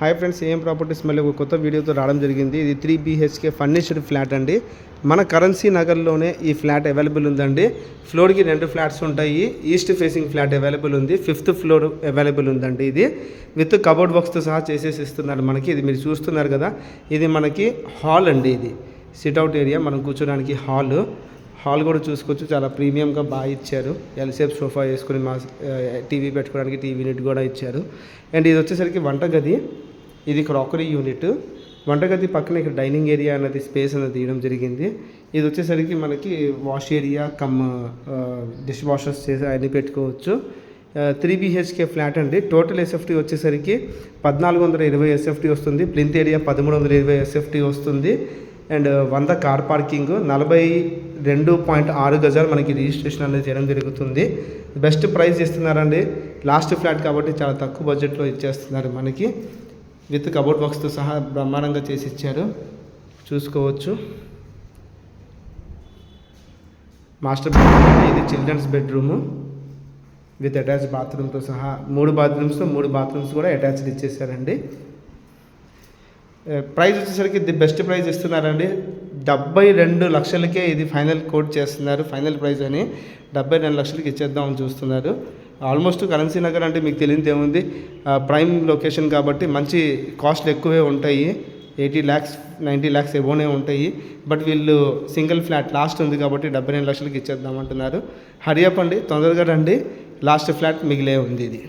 Hi friends, ఏం properties మళ్ళీ ఒక కొత్త వీడియోతో రావడం జరిగింది. ఇది 3 BHK ఫర్నిష్డ్ ఫ్లాట్ అండి. మన కరెన్సీ నగర్లోనే ఈ ఫ్లాట్ అవైలబుల్ ఉందండి. ఫ్లోర్కి 2 ఫ్లాట్స్ ఉంటాయి. ఈస్ట్ ఫేసింగ్ ఫ్లాట్ అవైలబుల్ ఉంది. 5th ఫ్లోర్ అవైలబుల్ ఉందండి. ఇది విత్ కబోర్డ్ బాక్స్తో సహా చేసేసి ఇస్తున్నారు మనకి. ఇది మీరు చూస్తున్నారు కదా, ఇది మనకి హాల్ అండి. ఇది సిట్అవుట్ ఏరియా, మనం కూర్చోడానికి హాల్ కూడా చూసుకోవచ్చు. చాలా ప్రీమియంగా బాగా ఇచ్చారు. ఎల్సేప్ సోఫా వేసుకుని మా టీవీ పెట్టుకోవడానికి టీవీ యూనిట్ కూడా ఇచ్చారు. అండ్ ఇది వచ్చేసరికి వంటగది, ఇది క్రాకరీ యూనిట్. వంటగది పక్కన ఇక్కడ డైనింగ్ ఏరియా అనేది స్పేస్ అనేది తీయడం జరిగింది. ఇది వచ్చేసరికి మనకి wash area come dish washers చేసి అన్నీ పెట్టుకోవచ్చు. 3 BHK ఫ్లాట్ అండి. టోటల్ ఎస్ఎఫ్టీ వచ్చేసరికి 1420 ఎస్ఎఫ్టీ వస్తుంది. ప్లింత్ ఏరియా 1320 ఎస్ఎఫ్టీ వస్తుంది. అండ్ 100 కార్ పార్కింగ్, 42.6 గజాలు మనకి రిజిస్ట్రేషన్ అనేది చేయడం జరుగుతుంది. బెస్ట్ ప్రైస్ ఇస్తున్నారండి. లాస్ట్ ఫ్లాట్ కాబట్టి చాలా తక్కువ బడ్జెట్లో ఇచ్చేస్తున్నారు మనకి. విత్ కబోర్డ్ బాక్స్తో సహా బ్రహ్మాండంగా చేసి ఇచ్చారు, చూసుకోవచ్చు. మాస్టర్ బెడ్రూమ్, ఇది చిల్డ్రన్స్ బెడ్రూము విత్ అటాచ్ బాత్రూమ్తో సహా 3 బాత్రూమ్స్ కూడా అటాచ్డ్ ఇచ్చేసారండి. ప్రైస్ వచ్చేసరికి ది బెస్ట్ ప్రైస్ ఇస్తున్నారండి. 72 లక్షలకే ఇది ఫైనల్ కోట్ చేస్తున్నారు. ఫైనల్ ప్రైస్ అని 72 లక్షలకి ఇచ్చేద్దామని చూస్తున్నారు. ఆల్మోస్ట్ కరెన్సీ నగర్ అంటే మీకు తెలియదు ఏముంది, ప్రైమ్ లొకేషన్ కాబట్టి మంచి కాస్ట్లు ఎక్కువే ఉంటాయి. 80 lakhs 90 lakhs ఎబోనే ఉంటాయి. బట్ వీళ్ళు సింగిల్ ఫ్లాట్ లాస్ట్ ఉంది కాబట్టి 72 లక్షలకి ఇచ్చేద్దామంటున్నారు. హరియప్ అండి, తొందరగా రండి. లాస్ట్ ఫ్లాట్ మిగిలే ఉంది ఇది.